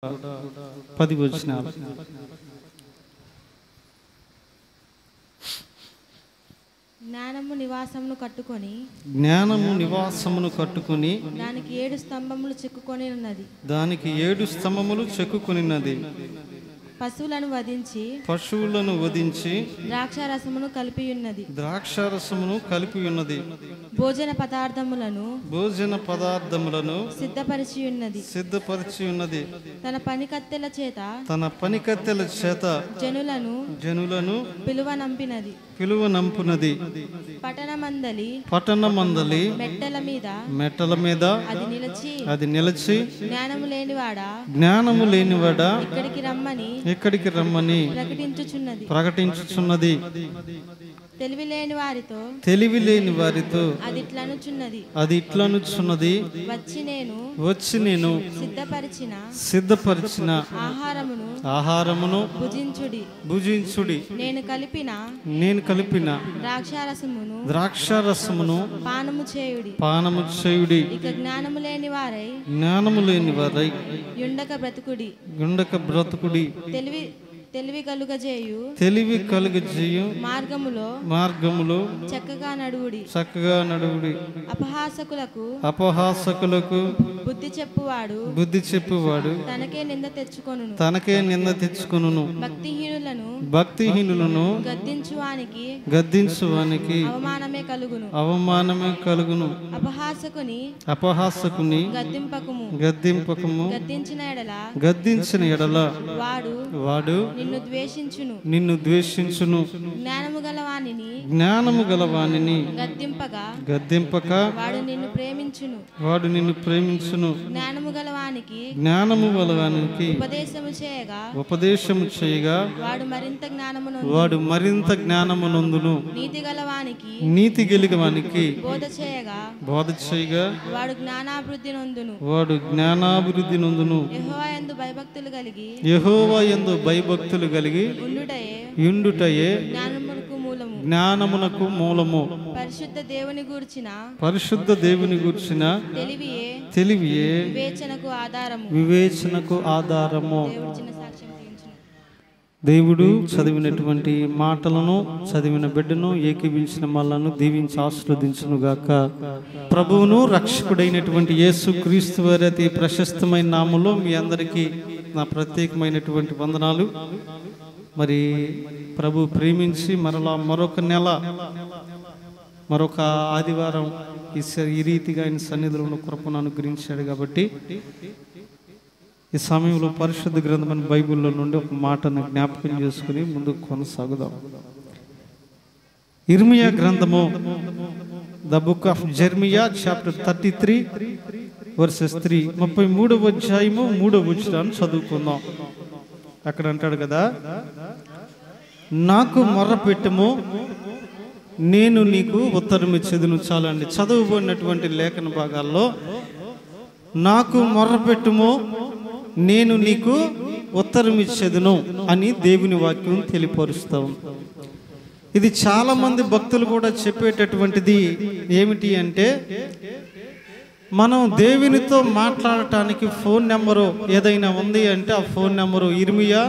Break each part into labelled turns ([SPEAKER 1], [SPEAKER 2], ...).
[SPEAKER 1] 10 వచనాలు.
[SPEAKER 2] జ్ఞానము నివాసమును కట్టుకొని దానికి 7 స్తంభములు చెక్కుకొనినది. పశువులను వధించి ద్రాక్షారసమును కలిపి ఉన్నది. భోజన పదార్థములను సిద్ధపరిచి ఉన్నది. తన పనికత్తెల చేత జనులను పిలువనంపునది. పట్టణమందలి మెట్టల మీద అది నిలిచి జ్ఞానము లేనివాడా ఇక్కడికి రమ్మని ప్రకటించుచున్నది. తెలివి లేని వారితో అది ఇట్లనుచున్నది, వచ్చి నేను సిద్ధపరిచిన ఆహారమును భుజించుడి. నేను కలిపిన ద్రాక్షారసమును పానము చేయుడి. ఇక జ్ఞానము లేని వారై యుండక బ్రతుకుడి. తెలివి కలుగజేయు మార్గములో చక్కగా నడువుడి. అపహాసకులకు బుద్ధి చెప్పువాడు తనకే నింద తెచ్చుకొనును. భక్తిహీనులను గద్దించువానికి అవమానమే కలుగును. అపహాసకుని గద్దింపకము. గద్దించిన ఎడల వాడు నిన్ను ద్వేషించును. జ్ఞానము గలవానిని గద్దింపక వాడు నిన్ను ప్రేమించును. జ్ఞానము గలవానికి ఉపదేశము చేయగా వాడు మరింత జ్ఞానమునందును. నీతి గలిగవానికి బోధ చేయగా వాడు జ్ఞానాభివృద్ధి నొందును. యెహోవా యందు భయభక్తులు కలిగి ఉండుటయే జ్ఞానమునకు మూలము. పరిశుద్ధ దేవుని గూర్చిన తెలివియే వివేచనకు ఆధారము. దేవుడు చదివినటువంటి మాటలను చదివిన బిడ్డను ఏకీవించిన మళ్ళను దీవించి ఆశీర్వదించును గాక. ప్రభువును రక్షకుడైనటువంటి యేసు క్రీస్తు వారి అతి ప్రశస్తమైన నామములో మీ అందరికీ నా ప్రత్యేకమైనటువంటి వందనాలు. మరి ప్రభు ప్రేమించి మరలా మరొక నెల మరొక ఆదివారం ఈ రీతిగా ఆయన సన్నిధిలో కృపను అనుగ్రహించాడు. కాబట్టి ఈ సమయంలో పరిశుద్ధ గ్రంథమైన బైబిల్లో నుండి ఒక మాటను జ్ఞాపకం చేసుకుని ముందుకు కొనసాగుదాం. ఇర్మియా గ్రంథము, the book of Jeremiah, chapter 33 versus 3, 33వ అధ్యాయము 3వ వచనాన్ని చదువుకుందాం. అక్కడ అంటాడు కదా, నాకు మొర్ర పెట్టుము నేను నీకు ఉత్తరం ఇచ్చేదును. చాలండి, చదువుబడినటువంటి లేఖన భాగాల్లో నాకు మొర్ర పెట్టుము నేను నీకు ఉత్తరం ఇచ్చేదును అని దేవుని వాక్యం తెలియపరుస్తాం. ఇది చాలా మంది భక్తులు కూడా చెప్పేటటువంటిది ఏమిటి అంటే, మనం దేవునితో మాట్లాడటానికి ఫోన్ నెంబరు ఏదైనా ఉంది అంటే ఆ ఫోన్ నెంబరు ఇర్మియా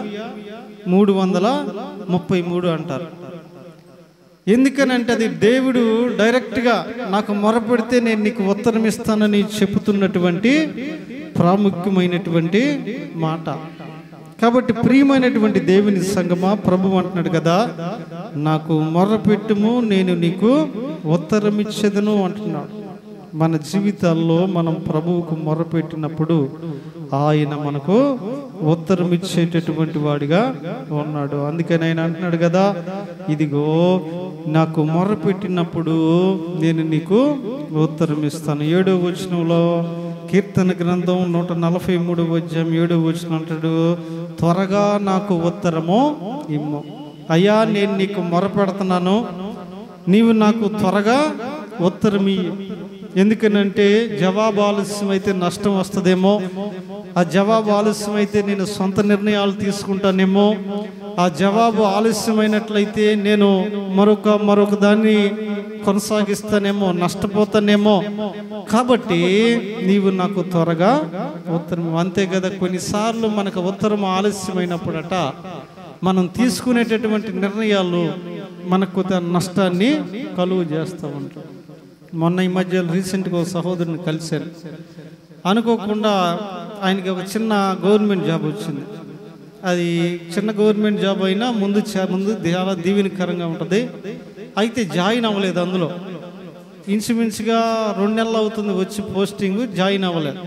[SPEAKER 2] 333 అంటారు. ఎందుకనంటే అది దేవుడు డైరెక్ట్గా నాకు మొరపెడితే నేను నీకు ఉత్తరం ఇస్తానని చెబుతున్నటువంటి ప్రాముఖ్యమైనటువంటి మాట. కాబట్టి ప్రియమైనటువంటి దేవుని సంగమా, ప్రభు అంటున్నాడు కదా, నాకు మొర్రపెట్టుము నేను నీకు ఉత్తరం ఇచ్చేదను అంటున్నాడు. మన జీవితాల్లో మనం ప్రభువుకు మొర్రపెట్టినప్పుడు ఆయన మనకు ఉత్తరం ఇచ్చేటటువంటి వాడిగా ఉన్నాడు. అందుకని ఆయన అంటున్నాడు కదా, ఇదిగో నాకు మొర్రపెట్టినప్పుడు నేను నీకు ఉత్తరం ఇస్తాను. 7వ వచనంలో కీర్తన గ్రంథం 143వ అధ్యాయం 7వ వచనం అంటాడు, త్వరగా నాకు ఉత్తరము ఇమ్ము. అయ్యా నేను నీకు మొరపెడుతున్నాను, నీవు నాకు త్వరగా ఉత్తరం ఇయ్యి. ఎందుకనంటే జవాబు ఆలస్యం అయితే నష్టం వస్తుందేమో, ఆ జవాబు ఆలస్యం అయితే నేను సొంత నిర్ణయాలు తీసుకుంటానేమో, ఆ జవాబు ఆలస్యమైనట్లయితే నేను మరొక దాన్ని కొనసాగిస్తానేమో, నష్టపోతానేమో, కాబట్టి నీవు నాకు త్వరగా ఉత్తరం. అంతే కదా, కొన్నిసార్లు మనకు ఉత్తరం ఆలస్యమైనప్పుడట మనం తీసుకునేటటువంటి నిర్ణయాలు మనకు నష్టాన్ని కలుగు చేస్తూ ఉంటాం. మొన్న ఈ మధ్య రీసెంట్గా ఒక సహోదరుని కలిశాను. అనుకోకుండా ఆయనకి ఒక చిన్న గవర్నమెంట్ జాబ్ వచ్చింది. అది చిన్న గవర్నమెంట్ జాబ్ అయినా ముందు చాలా దీవెనకరంగా ఉంటుంది. అయితే జాయిన్ అవ్వలేదు. అందులో ఇన్సూరెన్స్గా 2 నెలలు అవుతుంది వచ్చి పోస్టింగ్, జాయిన్ అవ్వలేదు.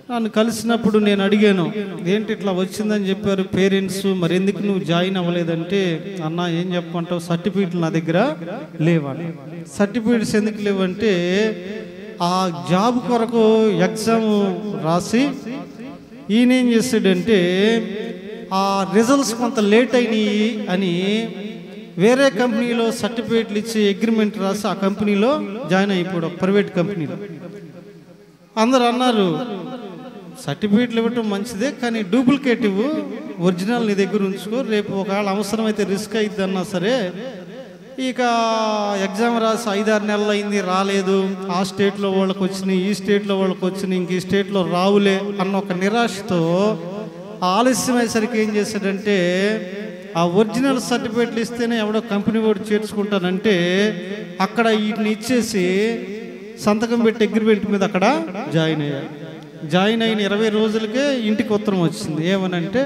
[SPEAKER 2] నన్ను కలిసినప్పుడు నేను అడిగాను, ఏంటి ఇట్లా వచ్చిందని చెప్పారు పేరెంట్స్, మరి ఎందుకు నువ్వు జాయిన్ అవ్వలేదంటే, అన్న ఏం చెప్పమంటావు, సర్టిఫికెట్లు నా దగ్గర లేవని. సర్టిఫికెట్స్ ఎందుకు లేవంటే, ఆ జాబ్ కొరకు ఎగ్జామ్ రాసి ఈయన ఏం చేశాడంటే ఆ రిజల్ట్స్ కొంత లేట్ అయినాయి అని వేరే కంపెనీలో సర్టిఫికెట్లు ఇచ్చి అగ్రిమెంట్ రాసి ఆ కంపెనీలో జాయిన్ అయిపోయాడు, ప్రైవేట్ కంపెనీలో. అందరు అన్నారు, సర్టిఫికెట్లు ఇవ్వటం మంచిదే, కానీ డూప్లికేట్ ఇవ్వు, ఒరిజినల్ నీ దగ్గర ఉంచుకో, రేపు ఒకవేళ అవసరమైతే రిస్క్ అయిద్ది అన్నా సరే. ఇక ఎగ్జామ్ రాసి 5-6 నెలలు అయింది, రాలేదు. ఆ స్టేట్లో వాళ్ళకి వచ్చినాయి, ఈ స్టేట్లో వాళ్ళకి వచ్చినాయి, ఇంక ఈ స్టేట్లో రావులే అన్న ఒక నిరాశతో ఆలస్యం అయ్యేసరికి ఏం చేశాడంటే, ఆ ఒరిజినల్ సర్టిఫికెట్లు ఇస్తేనే ఎవడో కంపెనీ వాడు చేర్చుకుంటానంటే అక్కడ వీటిని ఇచ్చేసి సంతకం పెట్టి అగ్రిమెంట్ మీద అక్కడ జాయిన్ అయ్యాడు. జాయిన్ అయిన 20 రోజులకే ఇంటికి ఉత్తరం వచ్చింది. ఏమనంటే,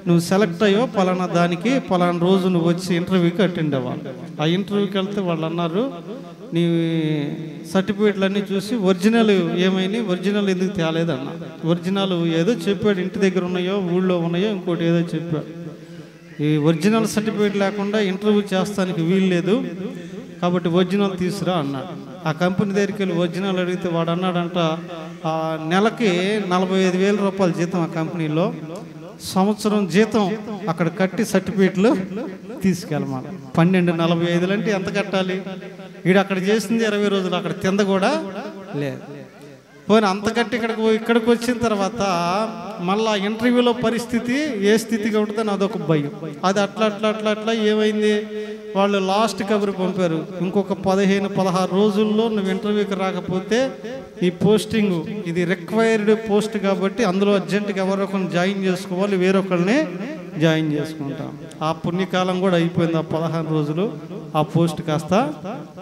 [SPEAKER 2] నువ్వు సెలెక్ట్ అయ్యో పలానా దానికి, పలానా రోజు నువ్వు వచ్చి ఇంటర్వ్యూకి అటెండ్ అవ్వాలి. ఆ ఇంటర్వ్యూకి వెళ్తే వాళ్ళు అన్నారు, నీ సర్టిఫికేట్లన్నీ చూసి ఒరిజినల్ ఏమైనాయి, ఒరిజినల్ ఎందుకు తేలేదు అన్న. ఒరిజినల్ ఏదో చెప్పాడు, ఇంటి దగ్గర ఉన్నాయో ఊళ్ళో ఉన్నాయో ఇంకోటి ఏదో చెప్పాడు. ఈ ఒరిజినల్ సర్టిఫికేట్ లేకుండా ఇంటర్వ్యూ చేస్తానికి వీలు లేదు, కాబట్టి ఒరిజినల్ తీసురా అన్నాడు. ఆ కంపెనీ దగ్గరికి వెళ్ళి ఒరిజినల్ అడిగితే వాడు అన్నాడంట, నెలకి 45,000 రూపాయలు జీతం ఆ కంపెనీలో, సంవత్సరం జీతం అక్కడ కట్టి సర్టిఫికేట్లు తీసుకెళ్ళమాట. 12,45 అంటే ఎంత కట్టాలి? వీడు అక్కడ చేసింది 20 రోజులు, అక్కడ తింద కూడా లేదు. పోయిన అంత కట్టి ఇక్కడికి వచ్చిన తర్వాత మళ్ళా ఇంటర్వ్యూలో పరిస్థితి ఏ స్థితిగా ఉంటుందని అదొక భయం. అది అట్లా ఏమైంది, వాళ్ళు లాస్ట్ కబురు పంపారు, ఇంకొక 15-16 రోజుల్లో నువ్వు ఇంటర్వ్యూకి రాకపోతే ఈ పోస్టింగ్ ఇది రిక్వైర్డ్ పోస్ట్ కాబట్టి అందులో అర్జెంటుగా ఎవరొకరిని జాయిన్ చేసుకోవాలి, వేరొకరిని జాయిన్ చేసుకుంటాం. ఆ పుణ్యకాలం కూడా అయిపోయింది. ఆ 15 రోజులు ఆ పోస్ట్ కాస్త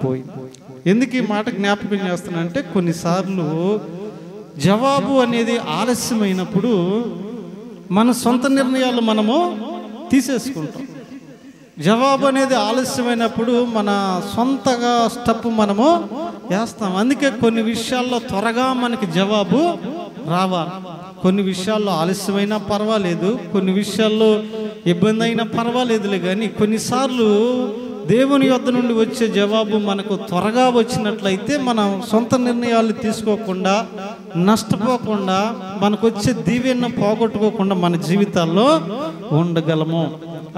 [SPEAKER 2] పోయింది. ఎందుకు ఈ మాట జ్ఞాపకం చేస్తున్నానంటే, కొన్నిసార్లు జవాబు అనేది ఆలస్యమైనప్పుడు మన సొంత నిర్ణయాలు మనము తీసేసుకుంటాం. జవాబు అనేది ఆలస్యమైనప్పుడు మన సొంతగా స్టెప్ మనము వేస్తాం. అందుకే కొన్ని విషయాల్లో త్వరగా మనకి జవాబు రావాలి. కొన్ని విషయాల్లో ఆలస్యమైనా పర్వాలేదు, కొన్ని విషయాల్లో ఇబ్బంది అయినా పర్వాలేదులే, కానీ కొన్నిసార్లు దేవుని యొద్ద నుండి వచ్చే జవాబు మనకు త్వరగా వచ్చినట్లయితే మనం సొంత నిర్ణయాలు తీసుకోకుండా, నష్టపోకుండా, మనకు వచ్చే దీవెనను పోగొట్టుకోకుండా మన జీవితాల్లో ఉండగలము.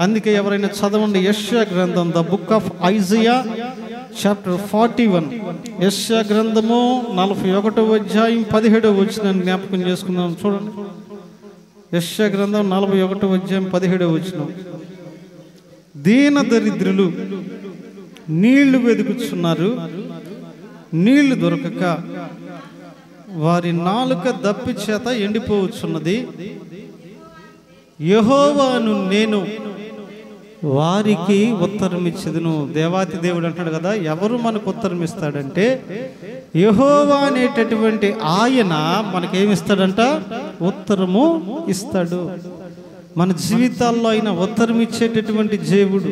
[SPEAKER 2] అందుకే ఎవరైనా చదవండి, యెషయా గ్రంథం, the book of Isaiah chapter 41. యెషయా గ్రంథము 41వ అధ్యాయం 17వ వచనాన్ని జ్ఞాపకం చేసుకుందాం. చూడండి, యెషయా గ్రంథం 41వ అధ్యాయం 17వ వచనం. దీన దరిద్రులు నీళ్లు వెదుకుచున్నారు, నీళ్లు దొరకక వారి నాలుక దప్పి చేత ఎండిపోవచ్చున్నది. యెహోవాను నేను వారికి ఉత్తరం ఇచ్చేదను. దేవాతి దేవుడు అంటాడు కదా, ఎవరు మనకు ఉత్తరం ఇస్తాడంటే యెహోవా అనేటటువంటి ఆయన మనకేమిస్తాడంట, ఉత్తరము ఇస్తాడు. మన జీవితాల్లో ఆయన ఉత్తరం ఇచ్చేటటువంటి దేవుడు,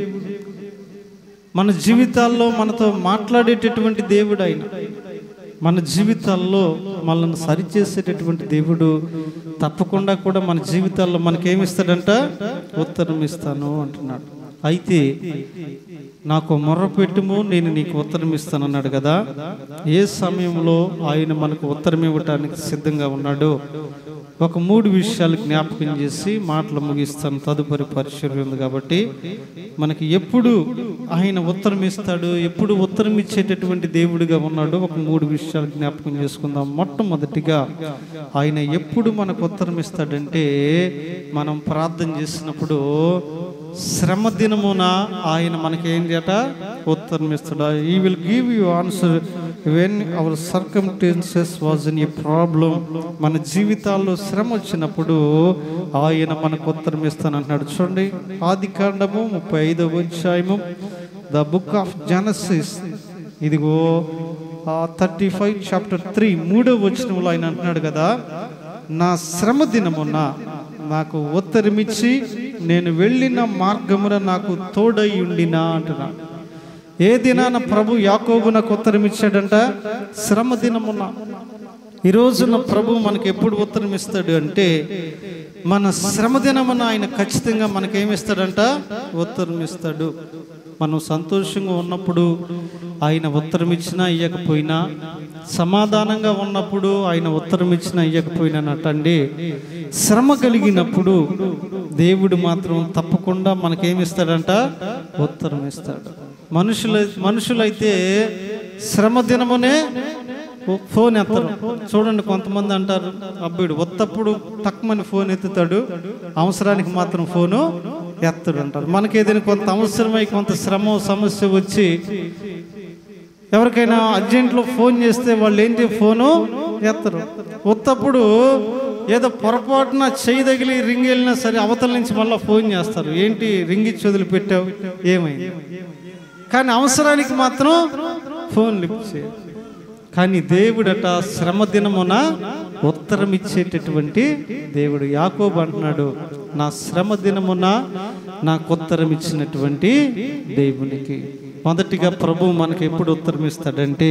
[SPEAKER 2] మన జీవితాల్లో మనతో మాట్లాడేటటువంటి దేవుడు ఆయన, మన జీవితాల్లో మనల్ని సరిచేసేటటువంటి దేవుడు. తప్పకుండా కూడా మన జీవితాల్లో మనకేమిస్తాడంట, ఉత్తరం ఇస్తాను అంటున్నాడు. అయితే నాకు మొర్ర పెట్టుము, నేను నీకు ఉత్తరం ఇస్తాను అన్నాడు కదా. ఏ సమయంలో ఆయన మనకు ఉత్తరం ఇవ్వటానికి సిద్ధంగా ఉన్నాడో ఒక 3 విషయాలు జ్ఞాపకం చేసి మాటలు ముగిస్తాను. తదుపరి పరిచర్య ఉంది కాబట్టి మనకి ఎప్పుడు ఆయన ఉత్తరం ఇస్తాడు, ఎప్పుడు ఉత్తరం ఇచ్చేటటువంటి దేవుడిగా ఉన్నాడు, ఒక 3 విషయాలు జ్ఞాపకం చేసుకుందాం. మొట్టమొదటిగా ఆయన ఎప్పుడు మనకు ఉత్తరం ఇస్తాడంటే, మనం ప్రార్థన చేసినప్పుడు శ్రమ దినమున ఆయన మనకేంటట ఉత్తరం ఇస్తాడు. He will give you answer when our circumstances was in a problem. మన జీవితాల్లో శ్రమ వచ్చినప్పుడు ఆయన మనకు ఉత్తరం ఇస్తానంటున్నాడు. చూడండి, ఆదికాండము 35వ అధ్యాయము, ద బుక్ ఆఫ్ జెనసిస్, ఇదిగో 35 చాప్టర్ 3 3వ వచనంలో ఆయన అంటున్నాడు కదా, నా శ్రమ దినమున నాకు ఉత్తరమిచ్చి నేను వెళ్ళిన మార్గమున నాకు తోడై ఉండినా అంటున్నాడు. ఏ దినాన ప్రభు యాకోబు నాకు ఉత్తరం ఇచ్చాడంట? శ్రమ దినమున. ఈ రోజున ప్రభు మనకి ఎప్పుడు ఉత్తరం ఇస్తాడు అంటే, మన శ్రమ దినమున ఆయన ఖచ్చితంగా మనకేమిస్తాడంట? ఉత్తరం ఇస్తాడు. మనం సంతోషంగా ఉన్నప్పుడు ఆయన ఉత్తరం ఇచ్చినా ఇవ్వకపోయినా, సమాధానంగా ఉన్నప్పుడు ఆయన ఉత్తరం ఇచ్చినా ఇవ్వకపోయినానటండి, శ్రమ కలిగినప్పుడు దేవుడు మాత్రం తప్పకుండా మనకేమిస్తాడంట? ఉత్తరం ఇస్తాడు. మనుషులైతే శ్రమ దినమునే ఫోన్ ఎత్తరు. చూడండి, కొంతమంది అంటారు, అబ్బాయిడు ఒత్తప్పుడు తక్కువని ఫోన్ ఎత్తుతాడు, అవసరానికి మాత్రం ఫోను ఎత్తడు అంటారు. మనకి ఏదైనా కొంత అవసరమై కొంత శ్రమ సమస్య వచ్చి ఎవరికైనా అర్జెంట్లో ఫోన్ చేస్తే వాళ్ళు ఏంటి, ఫోను ఎత్తరు. ఒత్తప్పుడు ఏదో పొరపాటున చేయి తగిలి రింగ్ వెళ్ళినా సరే అవతల నుంచి మళ్ళీ ఫోన్ చేస్తారు. ఏంటి రింగ్ ఇచ్చి వదిలిపెట్టావు, ఏమైంది? కానీ అవసరానికి మాత్రం ఫోన్ లిఫ్ట్ చేయాలి. కానీ దేవుడట శ్రమ దినమున ఉత్తరం ఇచ్చేటటువంటి దేవుడు. యాకోబు అంటున్నాడు, నా శ్రమ దినమున నాకు ఉత్తరం ఇచ్చినటువంటి దేవునికి. మొదటిగా ప్రభు మనకు ఎప్పుడు ఉత్తరం ఇస్తాడంటే,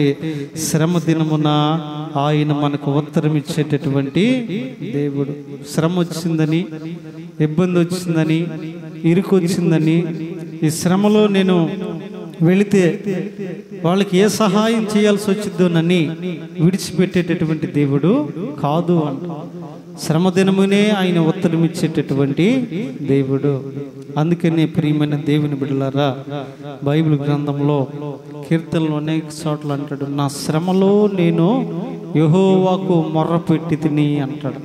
[SPEAKER 2] శ్రమ దినమున ఆయన మనకు ఉత్తరం ఇచ్చేటటువంటి దేవుడు. శ్రమ వచ్చిందని, ఇబ్బంది వచ్చిందని, ఇరుకు వచ్చిందని, ఈ శ్రమలో నేను వెళితే వాళ్ళకి ఏ సహాయం చేయాల్సి వచ్చిద్దోనని విడిచిపెట్టేటటువంటి దేవుడు కాదు అంట. శ్రమ దినమునే ఆయన ఉత్తరం ఇచ్చేటటువంటి దేవుడు. అందుకనే ప్రియమైన దేవుని బిడ్డలారా, బైబిల్ గ్రంథంలో కీర్తనలో అనేక చోట్ల అంటాడు, నా శ్రమలో నేను యెహోవాకు మొర్రపెట్టి తిని అంటాడు.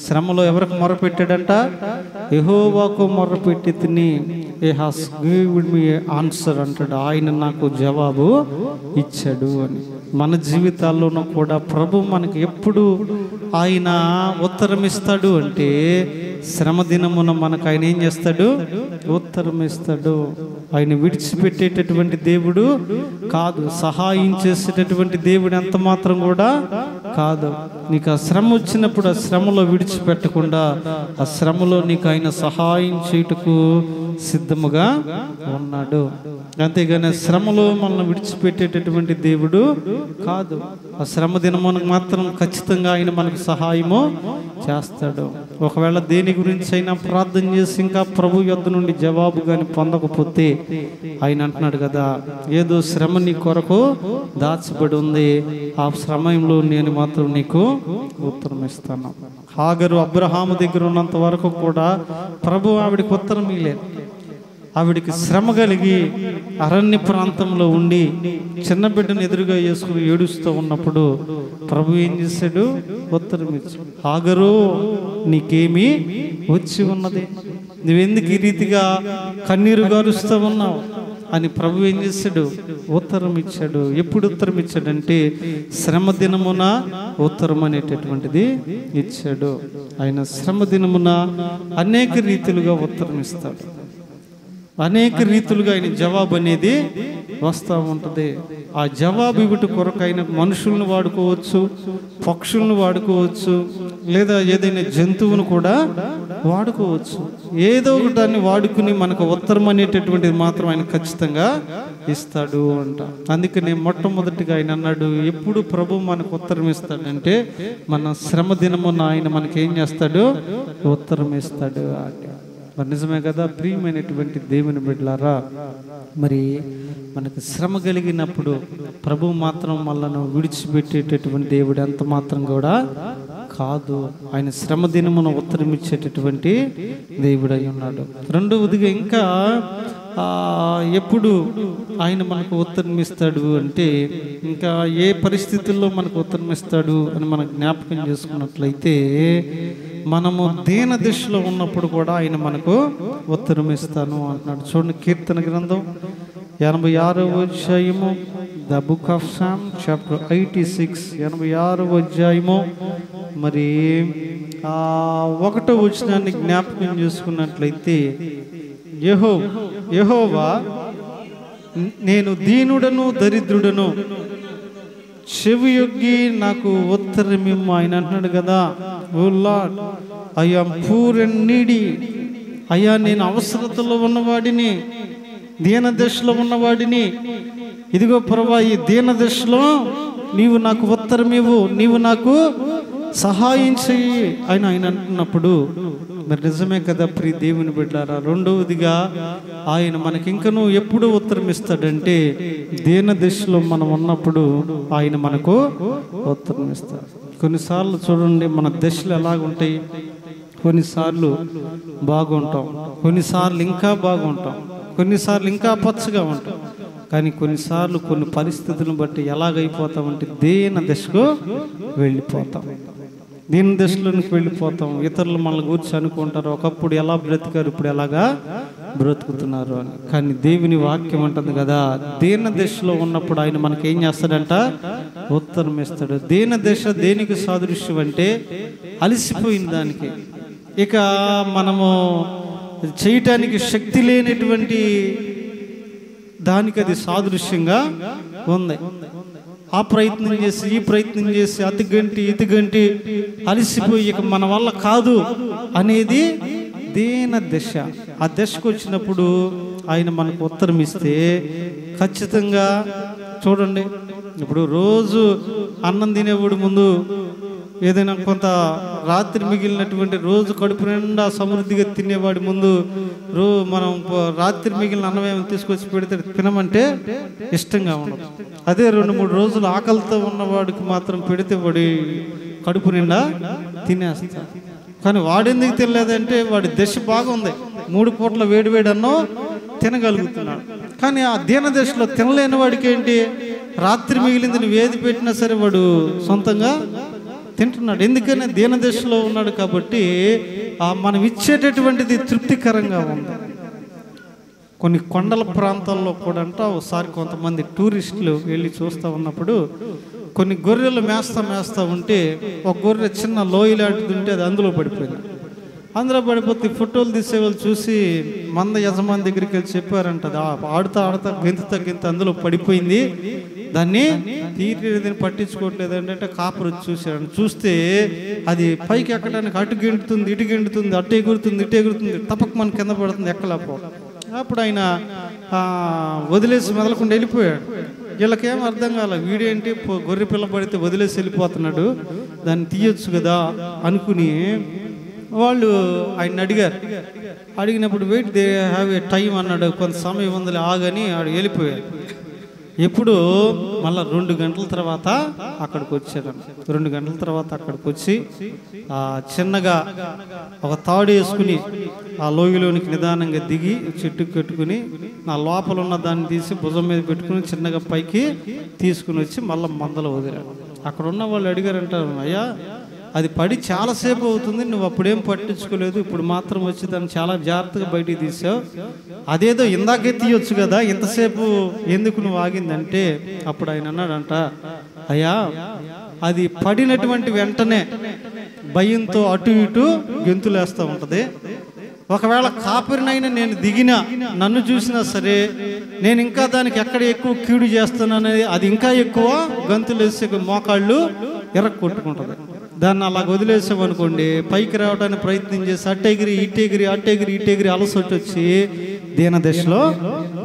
[SPEAKER 2] శ్రమలో ఎవరికి మొర్రపెట్టాడంట? యెహోవాకు మొర్రపెట్టి తిని, he has given me answer అంటాడు. ఆయన నాకు జవాబు ఇచ్చాడు అని. మన జీవితాల్లోనూ కూడా ప్రభు మనకి ఎప్పుడు ఆయన ఉత్తరం ఇస్తాడు అంటే, శ్రమ దినమున మనకు ఆయన ఏం చేస్తాడు? ఉత్తరం ఇస్తాడు. ఆయన విడిచిపెట్టేటటువంటి దేవుడు కాదు, సహాయం చేసేటటువంటి దేవుడు ఎంత మాత్రం కూడా కాదు. నీకు ఆ శ్రమ వచ్చినప్పుడు ఆ శ్రమలో విడిచిపెట్టకుండా ఆ శ్రమలో నీకు ఆయన సహాయం చేయుటకు సిద్ధముగా ఉన్నాడు. అంతేగాని శ్రమలో మనల్ని విడిచిపెట్టేటటువంటి దేవుడు కాదు. ఆ శ్రమ దినమునకు మాత్రం ఖచ్చితంగా ఆయన మనకు సహాయము చేస్తాడు. ఒకవేళ దేని గురించి అయినా ప్రార్థన చేసి ఇంకా ప్రభు యొద్ద నుండి జవాబు కానీ పొందకపోతే ఆయన అంటున్నాడు కదా, ఏదో శ్రమ నీ కొరకు దాచబడి ఉంది, ఆ సమయంలో నేను మాత్రం నీకు ఉత్తరం ఇస్తాను. హాగరు అబ్రహాము దగ్గర ఉన్నంత వరకు కూడా ప్రభు ఆవిడికి ఉత్తరం ఇవ్వలేదు. ఆవిడికి శ్రమ కలిగి అరణ్య ప్రాంతంలో ఉండి చిన్న బిడ్డను ఎదురుగా వేసుకుని ఏడుస్తూ ఉన్నప్పుడు ప్రభు ఏం చేశాడు? ఉత్తరం ఇచ్చాడు. హాగరు, నీకేమీ వచ్చి ఉన్నది, నువ్వెందుకు ఈ రీతిగా కన్నీరు గారుస్తూ ఉన్నావు అని ప్రభు ఏం చేశాడు? ఉత్తరం ఇచ్చాడు. ఎప్పుడు ఉత్తరం ఇచ్చాడంటే, శ్రమ దినమున ఉత్తరం అనేటటువంటిది ఇచ్చాడు. ఆయన శ్రమ దినమున అనేక రీతిలుగా ఉత్తరం ఇస్తాడు. అనేక రీతులుగా ఆయన జవాబు అనేది వస్తూ ఉంటుంది. ఆ జవాబు ఇవిటి కొరకు ఆయన మనుషులను వాడుకోవచ్చు, పక్షులను వాడుకోవచ్చు, లేదా ఏదైనా జంతువును కూడా వాడుకోవచ్చు. ఏదో ఒక దాన్ని వాడుకుని మనకు ఉత్తరం అనేటటువంటిది మాత్రం ఆయన ఖచ్చితంగా ఇస్తాడు అంట. అందుకని మొట్టమొదటిగా ఆయన అన్నాడు, ఎప్పుడు ప్రభు మనకు ఉత్తరం ఇస్తాడంటే, మన శ్రమ దినమున ఆయన మనకి ఏం చేస్తాడు? ఉత్తరం ఇస్తాడు అంటే. మరి నిజమే కదా ప్రియమైనటువంటి దేవుని బిడ్డలారా, మరి మనకు శ్రమ కలిగినప్పుడు ప్రభు మాత్రం మనల్ని విడిచిపెట్టేటటువంటి దేవుడు ఎంత మాత్రం కూడా కాదు. ఆయన శ్రమ దినమున ఉత్తరం ఇచ్చేటటువంటి దేవుడు అయి ఉన్నాడు. రెండవదిగా ఇంకా ఎప్పుడు ఆయన మనకు ఉత్తరం ఇస్తాడు అంటే, ఇంకా ఏ పరిస్థితుల్లో మనకు ఉత్తరం ఇస్తాడు అని మనం జ్ఞాపకం చేసుకున్నట్లయితే, మనము దీన దశలో ఉన్నప్పుడు కూడా ఆయన మనకు ఉత్తరం ఇస్తాను అంటున్నాడు. చూడండి, కీర్తన గ్రంథం 86వ అధ్యాయము, the book of Psalm chapter 86, 86వ అధ్యాయము. మరి 1వ వచనాన్ని జ్ఞాపకం చేసుకున్నట్లయితే, యెహోవా నేను దీనుడను దరిద్రుడను, చెవియొగ్గి నాకు ఉత్తరమిమ్ము. ఆయన అంటున్నాడు కదా, O Lord, I am poor and needy. అయ్యా, నేను అవసరతలో ఉన్నవాడిని, దీన దశలో ఉన్నవాడిని. ఇదిగో ప్రభువా, ఈ దీన దశలో నీవు నాకు ఉత్తరమివ్వు, నీవు నాకు సహాయం చెయ్యి అని ఆయన అంటున్నప్పుడు, మరి నిజమే కదా ప్రియ దేవుని బిడ్డారా. రెండవదిగా ఆయన మనకింకనూ ఎప్పుడు ఉత్తరం ఇస్తాడంటే, దీన దశలో మనం ఉన్నప్పుడు ఆయన మనకు ఉత్తరం ఇస్తాడు. కొన్నిసార్లు చూడండి, మన దశలు ఎలాగుంటాయి. కొన్నిసార్లు బాగుంటాం, కొన్నిసార్లు ఇంకా బాగుంటాం, కొన్నిసార్లు ఇంకా పచ్చగా ఉంటాం. కానీ కొన్నిసార్లు కొన్ని పరిస్థితులను బట్టి ఎలాగైపోతామంటే దీన దశకు వెళ్ళిపోతాం, దీన దశలోనికి వెళ్ళిపోతాం. ఇతరులు మనల్ని గురించి అనుకుంటారు, ఒకప్పుడు ఎలా బ్రతికారు, ఇప్పుడు ఎలాగా బ్రతుకుతున్నారు అని. కానీ దేవుని వాక్యం అంటుంది కదా, దీన దశలో ఉన్నప్పుడు ఆయన మనకి ఏం చేస్తాడంట, ఉత్తరం ఇస్తాడు. దీన దశ దేనికి సాదృశ్యం అంటే, అలసిపోయిన దానికి, ఇక మనము చేయటానికి శక్తి లేనటువంటి దానికి అది సాదృశ్యంగా ఉంది. ఆ ప్రయత్నం చేసి ఈ ప్రయత్నం చేసి ఇతిగంటి అలసిపోయి ఇక మన వల్ల కాదు అనేది దీన దశ. ఆ దశకు వచ్చినప్పుడు ఆయన మనకు ఉత్తరం ఇస్తే ఖచ్చితంగా చూడండి, ఇప్పుడు రోజు అన్నం తినేవాడు ముందు ఏదైనా కొంత రాత్రి మిగిలినటువంటి రోజు కడుపు నిండా సమృద్ధిగా తినేవాడి ముందు మనం రాత్రి మిగిలిన అన్నం ఏమైనా తీసుకొచ్చి పెడితే తినమంటే ఇష్టంగా ఉండదు. అదే 2-3 రోజులు ఆకలితో ఉన్నవాడికి మాత్రం పెడితే వాడి కడుపు నిండా తినేస్తాడు. కానీ వాడెందుకు తినలేదంటే వాడి దశ బాగుంది, 3 పూట్ల వేడివేడి అన్నం తినగలుగుతున్నాడు. కానీ ఆ దీన దశలో తినలేని వాడికి ఏంటి, రాత్రి మిగిలింది నువ్వు ఏది పెట్టినా సరే వాడు సొంతంగా తింటున్నాడు. ఎందుకని దీన దశలో ఉన్నాడు కాబట్టి మనం ఇచ్చేటటువంటిది తృప్తికరంగా ఉంది. కొన్ని కొండల ప్రాంతాల్లో కూడా అంట ఒకసారి కొంతమంది టూరిస్టులు వెళ్ళి చూస్తూ ఉన్నప్పుడు కొన్ని గొర్రెలు మేస్తా ఉంటే ఒక గొర్రె చిన్న లోయ లాంటిది ఉంటే అది అందులో పడిపోయింది. అందులో పడిపోతే ఫోటోలు తీసేవాళ్ళు చూసి మంద యజమాని దగ్గరికి వెళ్ళి చెప్పారంట, ఆడుతా గెంత అందులో పడిపోయింది, దాన్ని తీరేదని పట్టించుకోవట్లేదు అంటే కాపరు వచ్చి చూశాడు. చూస్తే అది పైకి ఎక్కడానికి అటు గెంటుతుంది, ఇటు గెంటుతుంది, అటు ఎగురుతుంది, ఇటు ఎగురుతుంది, తప్పక మన కింద పడుతుంది, ఎక్కలేపో. అప్పుడు ఆయన వదిలేసి మెదలకుండా వెళ్ళిపోయాడు. వీళ్ళకేం అర్థం కాల, వీడేంటి గొర్రె పిల్ల పడితే వదిలేసి వెళ్ళిపోతున్నాడు, దాన్ని తీయొచ్చు కదా అనుకుని వాళ్ళు ఆయన అడిగినప్పుడు wait they have a time అన్నాడు. కొంత సమయం ఉందిలే ఆగని ఆడు వెళ్ళిపోయాడు. ఎప్పుడు మళ్ళా 2 గంటల తర్వాత అక్కడికి వచ్చాడు. 2 గంటల తర్వాత అక్కడికి వచ్చి చిన్నగా ఒక తాడు వేసుకుని ఆ లోయలోనికి నిదానంగా దిగి చెట్టుకు కట్టుకుని నా లోపల ఉన్న దాన్ని తీసి భుజం మీద పెట్టుకుని చిన్నగా పైకి తీసుకుని వచ్చి మళ్ళీ మందలో వదిలాడు. అక్కడ ఉన్న వాళ్ళు అడిగారంటారు, అయ్యా అది పడి చాలాసేపు అవుతుంది, నువ్వు అప్పుడేం పట్టించుకోలేదు, ఇప్పుడు మాత్రం వచ్చి దాన్ని చాలా జాగ్రత్తగా బయటికి తీసావు, అదేదో ఇందాకే తీయొచ్చు కదా, ఇంతసేపు ఎందుకు నువ్వు ఆగిందంటే అప్పుడు ఆయన అన్నాడంట, అయ్యా అది పడినటువంటి వెంటనే భయంతో అటు ఇటు గెంతులేస్తూ ఉంటుంది. ఒకవేళ కాపరినైనా నేను దిగినా నన్ను చూసినా సరే నేను ఇంకా దానికి ఎక్కడ ఎక్కువ కీడు చేస్తాననేది అది ఇంకా ఎక్కువ గంతులేసే మోకాళ్ళు ఎరక్కొట్టుకుంటుంది. దాన్ని అలా వదిలేసామనుకోండి పైకి రావడానికి ప్రయత్నం చేసి అట్టెగిరి ఇట్టెగిరి అలసొట్టి వచ్చి దీన దశలో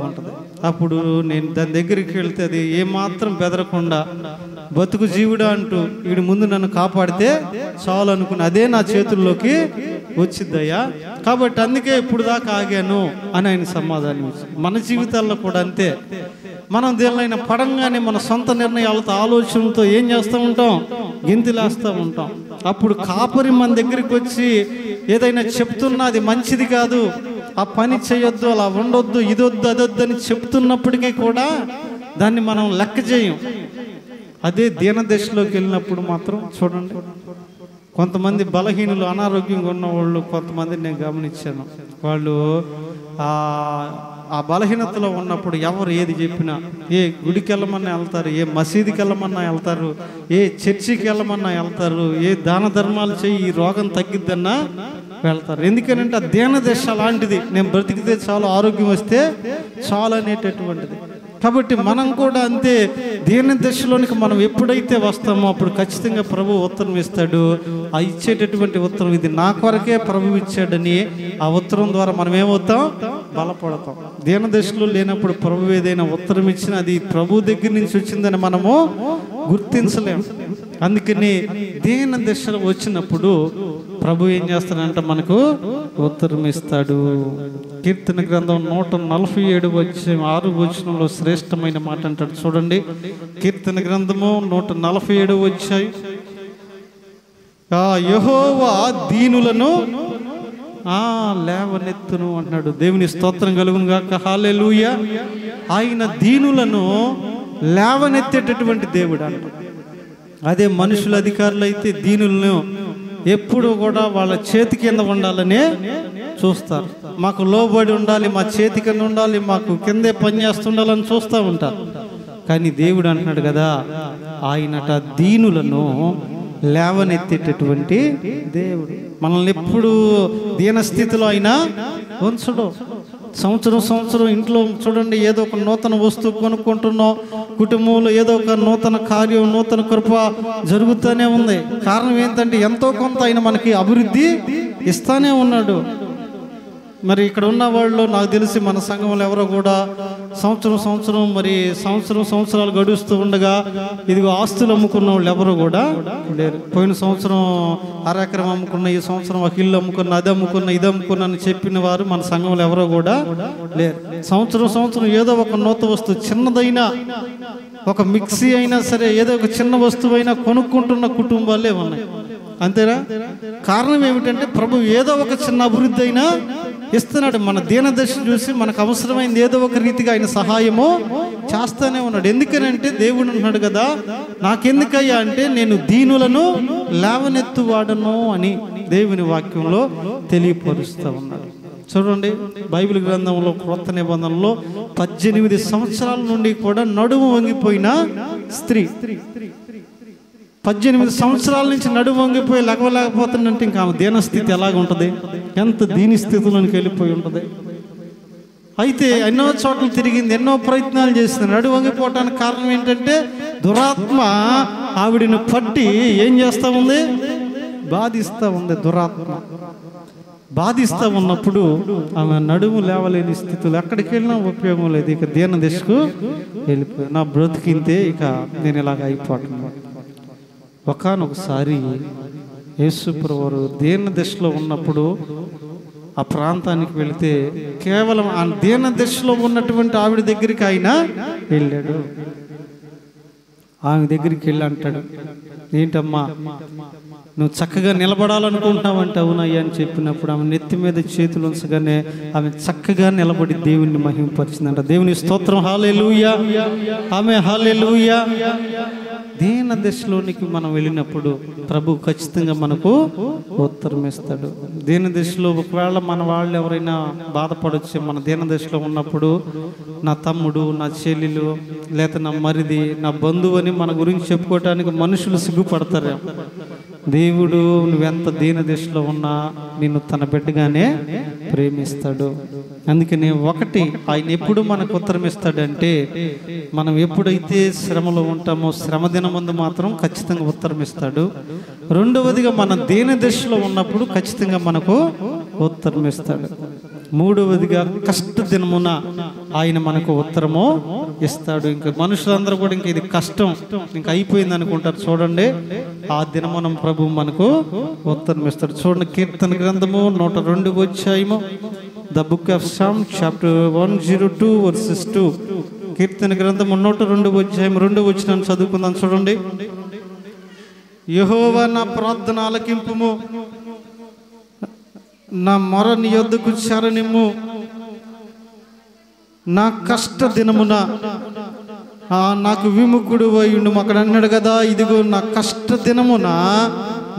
[SPEAKER 2] ఉంటుంది. అప్పుడు నేను దాని దగ్గరికి వెళ్తే అది ఏమాత్రం బెదరకుండా బతుకు జీవుడా అంటూ వీడి ముందు నన్ను కాపాడితే చాలు అనుకుని అదే నా చేతుల్లోకి వచ్చిద్దయ్యా. కాబట్టి అందుకే ఇప్పుడు దాకా ఆగాను అని ఆయన సమాధానం ఇచ్చారు. మన జీవితాల్లో కూడా అంతే. మనం దేనినైనా పడంగానే మన సొంత నిర్ణయాలతో ఆలోచనలతో ఏం చేస్తూ ఉంటాం, గెంతులేస్తూ ఉంటాం. అప్పుడు కాపరి మన దగ్గరికి వచ్చి ఏదైనా చెప్తున్నా అది మంచిది కాదు, ఆ పని చేయొద్దు, అలా ఉండొద్దు, ఇదొద్దు అదొద్దు అని చెప్తున్నప్పటికీ కూడా దాన్ని మనం లెక్క చేయం. అదే దీన దశలోకి వెళ్ళినప్పుడు మాత్రం చూడండి, కొంతమంది బలహీనులు అనారోగ్యంగా ఉన్న వాళ్ళు కొంతమంది నేను గమనించాను. వాళ్ళు ఆ బలహీనతలో ఉన్నప్పుడు ఎవరు ఏది చెప్పినా, ఏ గుడికి వెళ్ళమన్నా వెళ్తారు, ఏ మసీదుకి వెళ్ళమన్నా వెళ్తారు, ఏ చర్చికి వెళ్ళమన్నా వెళ్తారు, ఏ దాన ధర్మాలు చేయి ఈ రోగం తగ్గిద్దన్నా వెళ్తారు. ఎందుకనంటే ఆ దీన దశ అలాంటిది. నేను బ్రతికితే చాలు, ఆరోగ్యం వస్తే చాలు అనేటటువంటిది. కాబట్టి మనం కూడా అంతే. దీన దశలోనికి మనం ఎప్పుడైతే వస్తామో అప్పుడు ఖచ్చితంగా ప్రభు ఉత్తరం ఇస్తాడు. ఆ ఇచ్చేటటువంటి ఉత్తరం ఇది నా కొరకే ప్రభు ఇచ్చాడని ఆ ఉత్తరం ద్వారా మనం ఏమవుతాం? బలపడతాం. దీన దశలో లేనప్పుడు ప్రభు ఏదైనా ఉత్తరం ఇచ్చినా అది ప్రభు దగ్గర నుంచి వచ్చిందని మనము గుర్తించలేము. అందుకని దీన దశలో వచ్చినప్పుడు ప్రభు ఏం చేస్తాడంటే మనకు ఉత్తరం ఇస్తాడు. కీర్తన గ్రంథం 147 వచనంలో శ్రేష్టమైన మాట అంటాడు. చూడండి, కీర్తన గ్రంథము 147 యెహోవా దీనులను లేవనెత్తును అంటున్నాడు. దేవుని స్తోత్రం కలుగును గాక. హల్లెలూయా. ఆయన దీనులను లేవనెత్తేటటువంటి దేవుడు అంట. అదే మనుషుల అధికారులు అయితే దీనులను ఎప్పుడు కూడా వాళ్ళ చేతి కింద ఉండాలనే చూస్తారు. మాకు లోబడి ఉండాలి, మా చేతి కింద ఉండాలి, మాకు కిందే పని చేస్తుండాలని చూస్తూ ఉంటారు. కానీ దేవుడు అంటున్నాడు కదా, ఆయనట దీనులను లేవనెత్తేటటువంటి దేవుడు. మనల్ని ఎప్పుడు దీన స్థితిలో అయినా ఉంచడు. సంవత్సరం ఇంట్లో చూడండి, ఏదో ఒక నూతన వస్తువు కొనుక్కుంటున్నాం, కుటుంబంలో ఏదో ఒక నూతన కార్యం, నూతన కృప జరుగుతూనే ఉంది. కారణం ఏంటంటే ఎంతో కొంత ఆయన మనకి అభివృద్ధి ఇస్తానే ఉన్నాడు. మరి ఇక్కడ ఉన్న వాళ్ళు నాకు తెలిసి మన సంఘంలో ఎవరో కూడా సంవత్సరాలు గడుస్తూ ఉండగా ఇదిగో ఆస్తులు అమ్ముకున్న వాళ్ళు ఎవరు కూడా లేరు. పోయిన సంవత్సరం అరెకరం అమ్ముకున్న, ఈ సంవత్సరం ఒక ఇల్లు అమ్ముకున్న, అది అమ్ముకున్న, ఇది అమ్ముకున్న అని చెప్పిన వారు మన సంఘంలో ఎవరో కూడా లేరు. సంవత్సరం ఏదో ఒక నూతన వస్తువు, చిన్నదైనా ఒక మిక్సీ అయినా సరే, ఏదో ఒక చిన్న వస్తువు అయినా కొనుక్కుంటున్న కుటుంబాలే ఉన్నాయి. అంతేనా? కారణం ఏమిటంటే ప్రభు ఏదో ఒక చిన్న అభివృద్ధి అయినా ఇస్తున్నాడు. మన దీన దశ చూసి మనకు అవసరమైంది ఏదో ఒక రీతిగా ఆయన సహాయము చేస్తానే ఉన్నాడు. ఎందుకనంటే దేవుడు అంటున్నాడు కదా, నాకెందుకయ్యా అంటే నేను దీనులను లేవనెత్తువాడను అని దేవుని వాక్యంలో తెలియపరుస్తూ ఉన్నాడు. చూడండి, బైబిల్ గ్రంథంలో క్రొత్త నిబంధనలో 18 సంవత్సరాల నుండి కూడా నడుము వంగిపోయిన స్త్రీ, 18 సంవత్సరాల నుంచి నడుము వంగిపోయి లెగవలేకపోతుందంటే ఇంకా ఆమె దీన స్థితి ఎలాగ ఉంటుంది? ఎంత దీని స్థితిలోనికి వెళ్ళిపోయి ఉంటుంది. అయితే ఎన్నో చోట్ల తిరిగింది, ఎన్నో ప్రయత్నాలు చేసింది. నడుము వంగిపోవటానికి కారణం ఏంటంటే దురాత్మ ఆవిడను పట్టి ఏం చేస్తూ ఉంది? బాధిస్తూ ఉంది. దురాత్మ బాధిస్తూ ఉన్నప్పుడు ఆమె నడుము లేవలేని స్థితిలో ఎక్కడికి వెళ్ళినా ఉపయోగం లేదు. ఇక దీన దశకు వెళ్ళిపోయి నా బ్రతికింతే, ఇక నేను ఇలాగ అయిపోతున్నాను. ఒకానొకసారి యేసుప్రభువు దీన దశలో ఉన్నప్పుడు ఆ ప్రాంతానికి వెళితే కేవలం ఆ దీన దశలో ఉన్నటువంటి ఆవిడ దగ్గరికి ఆయన వెళ్ళాడు. ఆమె దగ్గరికి వెళ్ళి అంటాడు, ఏంటమ్మా నువ్వు చక్కగా నిలబడాలనుకుంటున్నావంటే అవునయ్యా అని చెప్పినప్పుడు ఆమె నెత్తి మీద చేతులు ఉంచగానే ఆమె చక్కగా నిలబడి దేవుణ్ణి మహిమపరిచిందంట. దేవుని స్తోత్రం. హల్లెలూయా. ఆమె హల్లెలూయా. దీన దశలోనికి మనం వెళ్ళినప్పుడు ప్రభు ఖచ్చితంగా మనకు ఉత్తరం ఇస్తాడు. దీన దశలో ఒకవేళ మన వాళ్ళు ఎవరైనా బాధపడొచ్చు. మన దీన దశలో ఉన్నప్పుడు నా తమ్ముడు, నా చెల్లెలు, లేక నా మరిది, నా బంధువు అని మన గురించి చెప్పుకోవటానికి మనుషులు సిగ్గుపడతారు. దేవుడు నువ్వెంత దీన దశలో ఉన్నా నిన్ను తన బిడ్డగానే ప్రేమిస్తాడు. అందుకని ఒకటి, ఆయన ఎప్పుడు మనకు ఉత్తరం ఇస్తాడంటే మనం ఎప్పుడైతే శ్రమలో ఉంటామో శ్రమ దినం ముందు మాత్రం ఖచ్చితంగా ఉత్తరం ఇస్తాడు. రెండవదిగా మన దీన దశలో ఉన్నప్పుడు ఖచ్చితంగా మనకు ఉత్తరం ఇస్తాడు. మూడవదిగా కష్ట దినమున ఆయన మనకు ఉత్తరము ఇస్తాడు. ఇంకా మనుషులందరూ కూడా ఇంకా ఇది కష్టం ఇంకా అయిపోయింది అనుకుంటారు. చూడండి, ఆ దినమున ప్రభు మనకు ఉత్తరం ఇస్తాడు. చూడండి, కీర్తన గ్రంథము 102 the book of Psalm chapter 102 verses 2. కీర్తన గ్రంథము 102 2 వచనం చదువుకుందాం. చూడండి, యెహోవా నా ప్రార్థన ఆలకింపుము, నా మొర నీ యొద్దకు చేరనిమ్ము, నా కష్ట దినమున నాకు విముఖుడు అయ్యుండు. అక్కడ అన్నాడు కదా, ఇదిగో నా కష్ట దినమున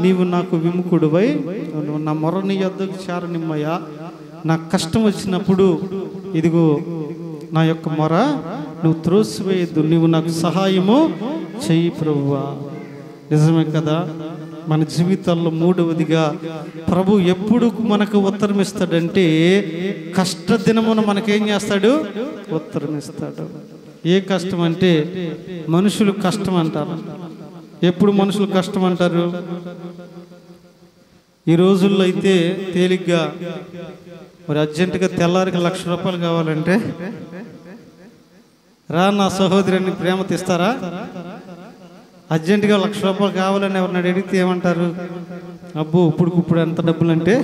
[SPEAKER 2] నీవు నాకు విముఖుడువై నా మొర నీ యొద్దకు చేరనిమ్మయ్యా. నాకు కష్టం వచ్చినప్పుడు ఇదిగో నా యొక్క మొర నువ్వు త్రోసివేయద్దు, నువ్వు నాకు సహాయము చెయ్యి ప్రభువా. నిజమే కదా. మన జీవితాల్లో మూడవదిగా ప్రభు ఎప్పుడు మనకు ఉత్తరం ఇస్తాడంటే కష్ట దినమున మనకేం చేస్తాడు? ఉత్తరం ఇస్తాడు. ఏ కష్టం అంటే మనుషులు కష్టం అంటారు. ఎప్పుడు మనుషులు కష్టం అంటారు? ఈ రోజుల్లో అయితే తేలిగ్గా మరి అర్జెంటుగా తెల్లారికి ₹1,00,000 కావాలంటే రా నా సహోదరుని ప్రేమ తీస్తారా? అర్జెంటుగా ₹1,00,000 కావాలని ఎవరిని అడిగితే ఏమంటారు? అబ్బో ఇప్పుడు ఎంత డబ్బులు అంటే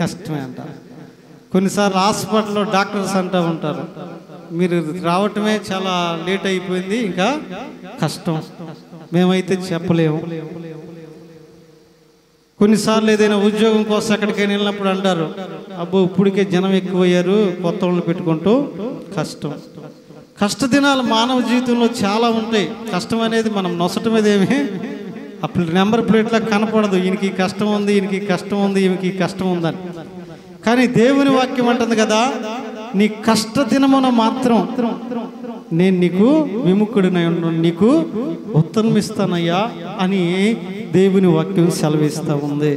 [SPEAKER 2] కష్టమే అంటారు. కొన్నిసార్లు హాస్పిటల్లో డాక్టర్స్ అంటూ ఉంటారు, మీరు రావటమే చాలా లేట్ అయిపోయింది, ఇంకా కష్టం, మేమైతే చెప్పలేము. కొన్నిసార్లు ఏదైనా ఉద్యోగం కోసం ఎక్కడికైనా వెళ్ళినప్పుడు అంటారు, అబ్బో ఇప్పటికే జనం ఎక్కువయ్యారు, కొత్త వాళ్ళని పెట్టుకుంటూ కష్టం. కష్ట దినాలు మానవ జీవితంలో చాలా ఉంటాయి. కష్టం అనేది మనం నొసట మీద ఏమి అప్పుడు నెంబర్ ప్లేట్లా కనపడదు, ఈయనకి కష్టం ఉంది, ఈయనకి కష్టం ఉంది, ఈయనకి కష్టం ఉందని. కానీ దేవుని వాక్యం అంటుంది కదా, నీ కష్ట దినమున మాత్రం నేను నీకు విముఖుడినై ఉన్నాను, నీకు ఉత్తరం ఇస్తానయ్యా అని దేవుని వాక్యం సెలవిస్తూ ఉంది.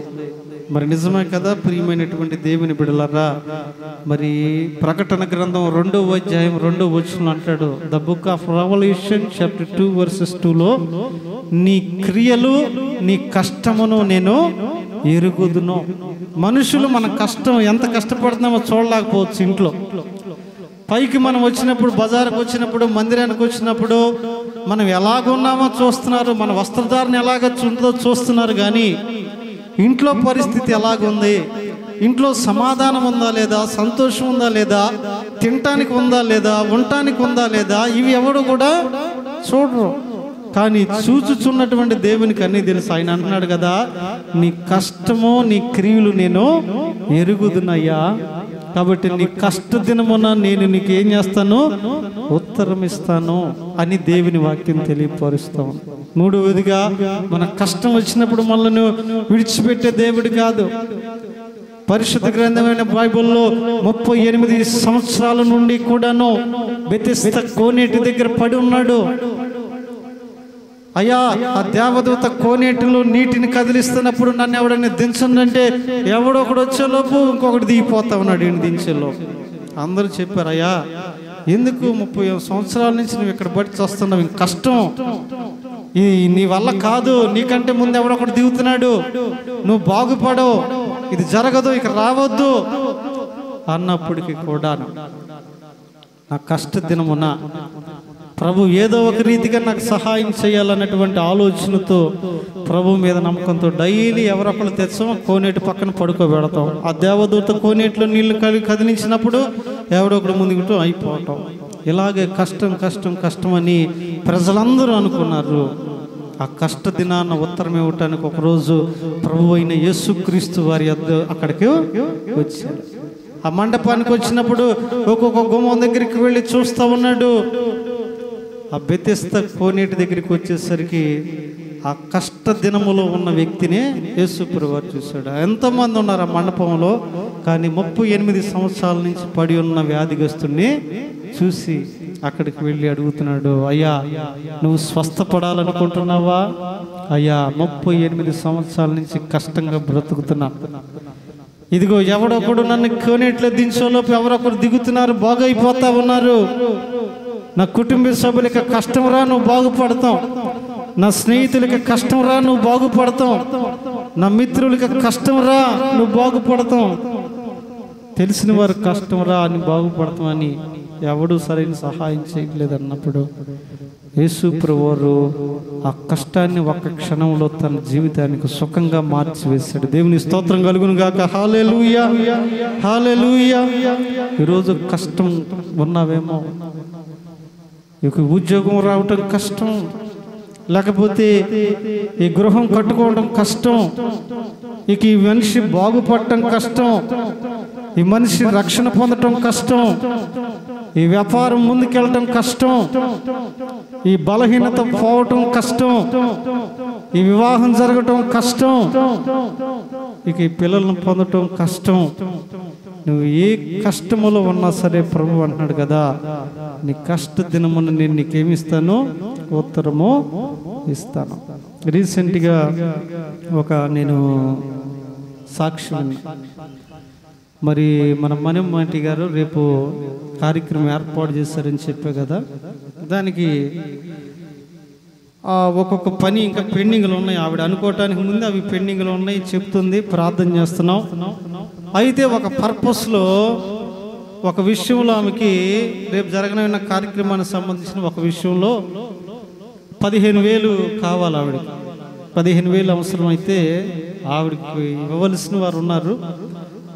[SPEAKER 2] మరి నిజమే కదా ప్రియమైనటువంటి దేవుని బిడ్డలారా. మరి ప్రకటన గ్రంథం 2వ అధ్యాయం 2వ వచనం అంటాడు, the book of Revolution chapter 2:2లో నీ క్రియలు నీ కష్టమును నేను ఎరుగుదును. మనుషులు మన కష్టం ఎంత కష్టపడుతున్నామో చూడలేకపోవచ్చు. ఇంట్లో పైకి మనం వచ్చినప్పుడు, బజారుకు వచ్చినప్పుడు, మందిరానికి వచ్చినప్పుడు మనం ఎలాగున్నామో చూస్తున్నారు, మన వస్త్రధారణ ఎలాగో చూస్తున్నారు. కానీ ఇంట్లో పరిస్థితి ఎలాగుంది, ఇంట్లో సమాధానం ఉందా లేదా, సంతోషం ఉందా లేదా, తినటానికి ఉందా లేదా, ఉండటానికి ఉందా లేదా, ఇవి ఎవడు కూడా చూడరు. కానీ చూచుచున్నటువంటి దేవునికి అన్నీ తెలుసు. ఆయన అంటున్నాడు కదా, నీ కష్టము నీ క్రియలు నేను ఎరుగుదునయ్యా, కాబట్టి నీ కష్ట దినమున నేను నీకు ఏం చేస్తాను? ఉత్తరం ఇస్తాను అని దేవుని వాక్యం తెలియపరుస్తాం. మూడవదిగా మన కష్టం వచ్చినప్పుడు మనల్ని విడిచిపెట్టే దేవుడు కాదు. పరిశుద్ధ గ్రంథమైన బైబిల్లో 38 సంవత్సరాల నుండి కూడాను బెతెస్దా కోనేటి దగ్గర పడి ఉన్నాడు. అయ్యా, ఆ దేవదూత కోనేటిలో నీటిని కదిలిస్తున్నప్పుడు నన్ను ఎవడైనా దించందంటే ఎవడొకడు వచ్చేలోపు ఇంకొకటి దిగిపోతా ఉన్నాడు. ఈయన దించేలోపు అందరూ చెప్పారు, అయ్యా ఎందుకు 30 సంవత్సరాల నుంచి నువ్వు ఇక్కడ బట్టి వస్తున్నావు, కష్టం, ఇది నీ వల్ల కాదు, నీకంటే ముందు ఎవడొకడు దిగుతున్నాడు, నువ్వు బాగుపడవు, ఇది జరగదు, ఇక రావద్దు అన్నప్పటికీ కూడా నా కష్ట దినమున ప్రభు ఏదో ఒక రీతిగా నాకు సహాయం చేయాలన్నటువంటి ఆలోచనతో ప్రభు మీద నమ్మకంతో డైలీ ఎవరొకరు తెచ్చాం, కోనేటి పక్కన పడుకోబెడతాం. ఆ దేవదూత కోనేటిలో నీళ్లు కదిలించినప్పుడు ఎవడొకడు ముందుకు అయిపోవటం. ఇలాగే కష్టం కష్టం కష్టం అని ప్రజలందరూ అనుకున్నారు. ఆ కష్ట దినాన్న ఉత్తరం ఇవ్వటానికి ఒకరోజు ప్రభు అయిన యేసుక్రీస్తు వారి అక్కడికి వచ్చాడు. ఆ మండపానికి వచ్చినప్పుడు ఒక్కొక్క గుమ్మం దగ్గరికి వెళ్ళి చూస్తూ ఉన్నాడు. ఆ బెతెస్దా కోనేటి దగ్గరికి వచ్చేసరికి ఆ కష్ట దినములో ఉన్న వ్యక్తినే యేసుప్రభు వారు చూశాడు. ఎంతమంది ఉన్నారు ఆ మండపంలో, కానీ 38 సంవత్సరాల నుంచి పడి ఉన్న వ్యాధిగ్రస్తుడిని చూసి అక్కడికి వెళ్ళి అడుగుతున్నాడు, అయ్యా నువ్వు స్వస్థపడాలనుకుంటున్నావా? అయ్యా 38 సంవత్సరాల నుంచి కష్టంగా బ్రతుకుతున్నా, ఇదిగో ఎవడొకడు నన్ను కోనేట్లో దించేలోపు ఎవరొకరు దిగుతున్నారు, బాగైపోతా ఉన్నారు. నా కుటుంబ సభ్యులకి కష్టం రా, నువ్వు బాగుపడతావు. నా స్నేహితులకి కష్టం రా, నువ్వు బాగుపడతావు. నా మిత్రులకి కష్టం రా, నువ్వు బాగుపడతావు. తెలిసిన వారు కష్టం రా అని బాగుపడతాం అని ఎవడు సరైన సహాయం చేయలేదు అన్నప్పుడు యేసు ప్రభువారు ఆ కష్టాన్ని ఒక క్షణంలో తన జీవితానికి సుఖంగా మార్చివేశాడు. దేవుని స్తోత్రం కలుగును గాక. హల్లెలూయా, హల్లెలూయా. ఈరోజు కష్టం ఉన్నావేమో, ఇక ఉద్యోగం రావటం కష్టం, లేకపోతే ఈ గృహం కట్టుకోవడం కష్టం, ఇక ఈ మనిషి బాగుపడటం కష్టం, ఈ మనిషి రక్షణ పొందటం కష్టం, ఈ వ్యాపారం ముందుకెళ్ళటం కష్టం, ఈ బలహీనత పోవటం కష్టం, ఈ వివాహం జరగటం కష్టం, ఇక ఈ పిల్లలను పొందటం కష్టం. నువ్వు ఏ కష్టములో ఉన్నా సరే ప్రభు అంటున్నాడు కదా, నీ కష్ట దినమున నేను నీకేమిస్తాను, ఉత్తరము ఇస్తాను. రీసెంట్గా నేను సాక్ష్యం, మరి మన మణిమాటి గారు రేపు కార్యక్రమం ఏర్పాటు చేశారని చెప్పే కదా, దానికి ఒక్కొక్క పని ఇంకా పెండింగ్లు ఉన్నాయి. ఆవిడ అనుకోవటానికి ముందు అవి పెండింగ్లు ఉన్నాయి చెప్తుంది, ప్రార్థన చేస్తున్నాం. అయితే ఒక పర్పస్లో ఒక విషయంలో ఆమెకి రేపు జరగనున్న కార్యక్రమానికి సంబంధించిన ఒక విషయంలో 15,000 కావాలి. ఆవిడకి 15,000 అవసరం. అయితే ఆవిడకి ఇవ్వవలసిన వారు ఉన్నారు.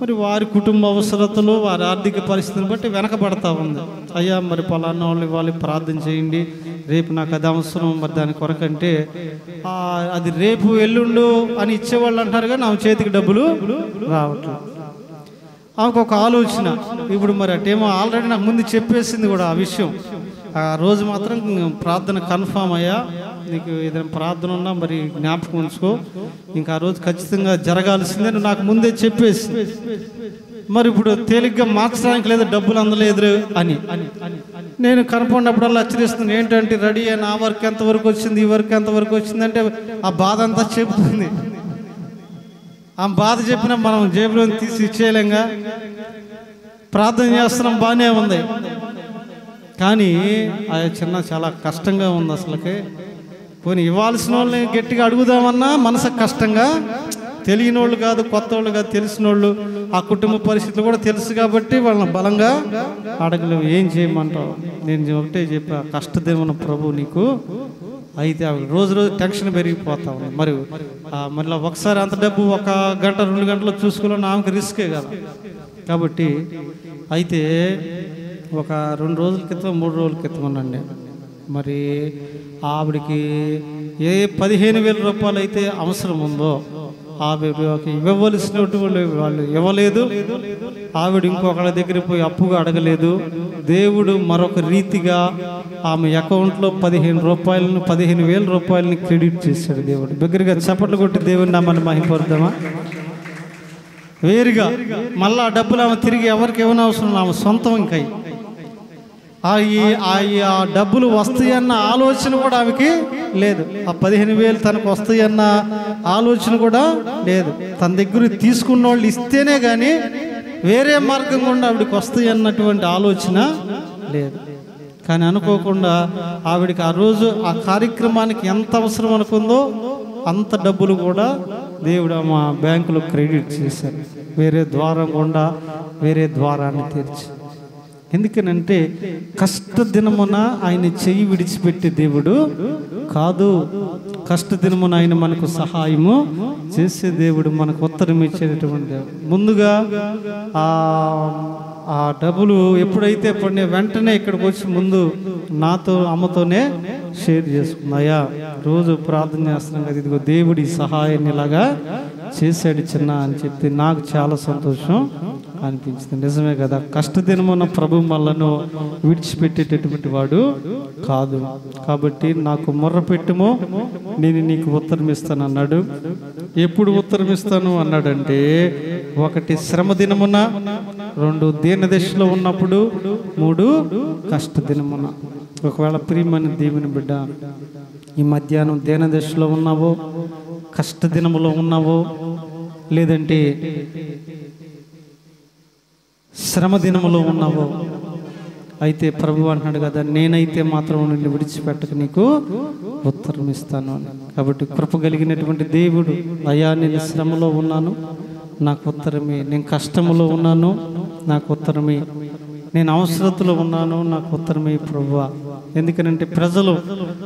[SPEAKER 2] మరి వారి కుటుంబ అవసరతలు, వారి ఆర్థిక పరిస్థితిని బట్టి వెనకబడతా ఉంది. అయ్యా మరి పలానా వాళ్ళు ఇవ్వాలి, ప్రార్థన చేయండి, రేపు నాకు అది అవసరం, మరి దాని కొరకంటే అది రేపు ఎల్లుండు అని ఇచ్చేవాళ్ళు అంటారు, కానీ ఆమె చేతికి డబ్బులు రావట్లేదు. ఆమెకు ఒక ఆలోచన, ఇప్పుడు మరి అటేమో ఆల్రెడీ నాకు ముందు చెప్పేసింది కూడా ఆ విషయం. ఆ రోజు మాత్రం ప్రార్థన కన్ఫామ్ అయ్యా, నీకు ఏదైనా ప్రార్థన ఉన్నా మరి జ్ఞాపకం ఉంచుకో, ఇంకా ఆ రోజు ఖచ్చితంగా జరగాల్సిందే నాకు ముందే చెప్పేసి, మరి ఇప్పుడు తేలిగ్గా మార్చడానికి లేదా డబ్బులు అందలేదు అని నేను కనపడినప్పుడల్లా హెచ్చరిస్తున్నాను. ఏంటంటే రెడీ అయిన ఆ వర్క్ ఎంతవరకు వచ్చింది, ఈ వర్క్ ఎంతవరకు వచ్చిందంటే ఆ బాధ అంతా చెబుతుంది. ఆ బాధ చెప్పినా మనం జేబులో తీసి ఇచ్చేయలేంగా. ప్రార్థన చేస్తున్నాం, బాగానే ఉంది, కానీ అది చాలా కష్టంగా ఉంది అసలుకి. పోనీ ఇవ్వాల్సిన వాళ్ళని గట్టిగా అడుగుదామన్నా మనసు కష్టంగా, తెలియని వాళ్ళు కాదు, కొత్త వాళ్ళు కాదు, తెలిసిన వాళ్ళు, ఆ కుటుంబ పరిస్థితులు కూడా తెలుసు కాబట్టి వాళ్ళని బలంగా అడగలేవు. ఏం చేయమంటావు? నేను ఒకటే చెప్పా, కష్టదేమన్న ప్రభు నీకు. అయితే రోజు రోజు టెన్షన్ పెరిగిపోతా ఉంది. మరి మళ్ళీ ఒకసారి అంత డబ్బు 1 గంట 2 గంటలు చూసుకోవాలని ఆమెకు రిస్కే కదా. కాబట్టి అయితే ఒక 2 రోజుల క్రితం 3 రోజుల క్రితం అనండి, మరి ఆవిడికి ఏ 15,000 రూపాయలు అయితే అవసరం ఉందో ఆవిడకి ఇవ్వవలసినటువంటి వాళ్ళు ఇవ్వలేదు. ఆవిడ ఇంకొకళ్ళ దగ్గర పోయి అప్పుగా అడగలేదు. దేవుడు మరొక రీతిగా ఆమె అకౌంట్లో 15,000 రూపాయలని క్రెడిట్ చేశాడు దేవుడు. దగ్గరగా చప్పట్లు కొట్టి దేవుడిని నమ్మని మహిమపడదామా? వేరుగా మళ్ళీ ఆ డబ్బులు ఆమె తిరిగి ఎవరికి ఇవ్వని అవసరం, ఆమె సొంతం. ఇంకా ఆ డబ్బులు వస్తాయన్న ఆలోచన కూడా ఆమెకి లేదు. ఆ 15,000 తనకు వస్తాయన్న ఆలోచన కూడా లేదు. తన దగ్గర తీసుకున్న వాళ్ళు ఇస్తేనే కానీ వేరే మార్గం కూడా ఆవిడకి వస్తాయి అన్నటువంటి ఆలోచన లేదు. కానీ అనుకోకుండా ఆవిడకి ఆ రోజు ఆ కార్యక్రమానికి ఎంత అవసరం అనుకుందో అంత డబ్బులు కూడా దేవుడు మా బ్యాంకులో క్రెడిట్ చేశారు. వేరే ద్వారం గుండా వేరే ద్వారాన్ని తెరిచి. ఎందుకనంటే కష్టదినమున ఆయన చెయ్యి విడిచిపెట్టే దేవుడు కాదు. కష్టదినమున ఆయన మనకు సహాయము చేసే దేవుడు, మనకు ఉత్తరం ఇచ్చేటటువంటి దేవుడు. ముందుగా ఆ డబ్బులు ఎప్పుడైతే పడినా వెంటనే ఇక్కడికి వచ్చి ముందు నాతో అమ్మతోనే షేర్ చేసుకున్నాయా, రోజు ప్రార్థన చేస్తున్నాం కదా, ఇదిగో దేవుడి సహాయాన్ని ఇలాగా చేశాడు చిన్న అని చెప్పి నాకు చాలా సంతోషం అనిపించింది. నిజమే కదా, కష్టదినమున ప్రభు మనలను విడిచిపెట్టేటటువంటి వాడు కాదు. కాబట్టి నాకు మొర్ర పెట్టుమో నేను నీకు ఉత్తరం ఇస్తాను అన్నాడు. ఎప్పుడు ఉత్తరం ఇస్తాను అన్నాడంటే, 1 శ్రమ దినమున, 2 దీన దశలో ఉన్నప్పుడు, 3 కష్ట దినమున. ఒకవేళ ప్రియమైన దేవుని బిడ్డ ఈ మధ్యాహ్నం దీన దశలో ఉన్నావో, కష్ట దినములో ఉన్నావో, లేదంటే శ్రమ దినములో ఉన్నావో, అయితే ప్రభు అంటున్నాడు కదా, నేనైతే మాత్రం నిన్ను విడిచిపెట్టక నీకు ఉత్తరం ఇస్తాను అని. కాబట్టి కృప కలిగినటువంటి దేవుడు, అయ్యా నేను శ్రమలో ఉన్నాను నాకు ఉత్తరమే, నేను కష్టములో ఉన్నాను నాకు ఉత్తరమే, నేను అవసరతలో ఉన్నాను నాకు ఉత్తరమే ప్రభువా. ఎందుకనంటే ప్రజలు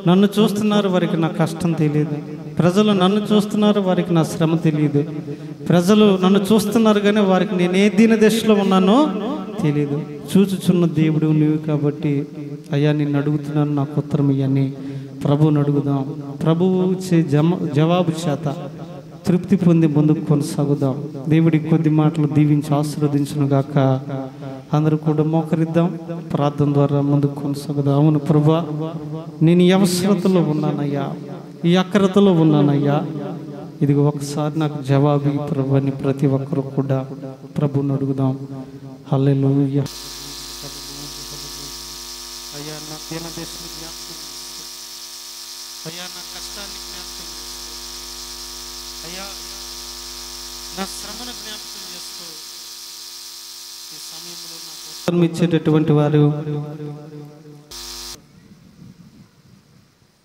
[SPEAKER 2] నన్ను చూస్తున్నారు, వారికి నా కష్టం తెలియదు. ప్రజలు నన్ను చూస్తున్నారు, వారికి నా శ్రమ తెలియదు. ప్రజలు నన్ను చూస్తున్నారు కానీ వారికి నేను ఏ దీన దశలో ఉన్నానో తెలియదు. చూచుచున్న దేవుడు నువ్వు కాబట్టి అయ్యా నిన్ను అడుగుతున్నాను, నాకు ఉత్తరం ఇయ్యని ప్రభువుని అడుగుదాం. ప్రభువు ఇచ్చే జవాబు చేత తృప్తి పొంది ముందుకు కొనసాగుదాం. దేవుడి కొద్ది మాటలు దీవించి ఆశీర్వదించును గాక. అందరూ కూడా మోకరిద్దాం, ప్రార్థన ద్వారా ముందుకు కొనసాగుదాం. అవును ప్రభువా, నేను ఈ అవసరతలో ఉన్నానయ్యా, ఈ అక్రతలో ఉన్నానయ్యా, ఇది ఒకసారి నాకు జవాబు ప్రభు అని ప్రతి ఒక్కరు కూడా ప్రభుని అడుగుదాం. హల్లెలూయా. అయ్యా నా దీనదేశం జ్ఞాపకం చేసుకో. అయ్యా నా కష్టాన్ని జ్ఞాపకం చేసుకో. అయ్యా నా శ్రమను జ్ఞాపకం చేసుకో. ఈ సమయంలో నాకు ఇచ్చేటటువంటి వారు,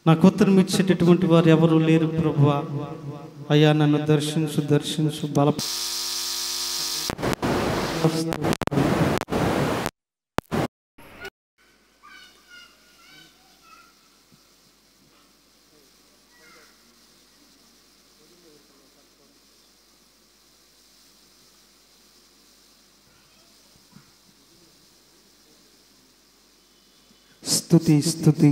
[SPEAKER 2] నాకు ఉత్తరం ఇచ్చేటటువంటి వారు ఎవరు లేరు ప్రభువా. అయ్యా నన్ను దర్శించు, దర్శించు, బల స్తుతి స్తుతి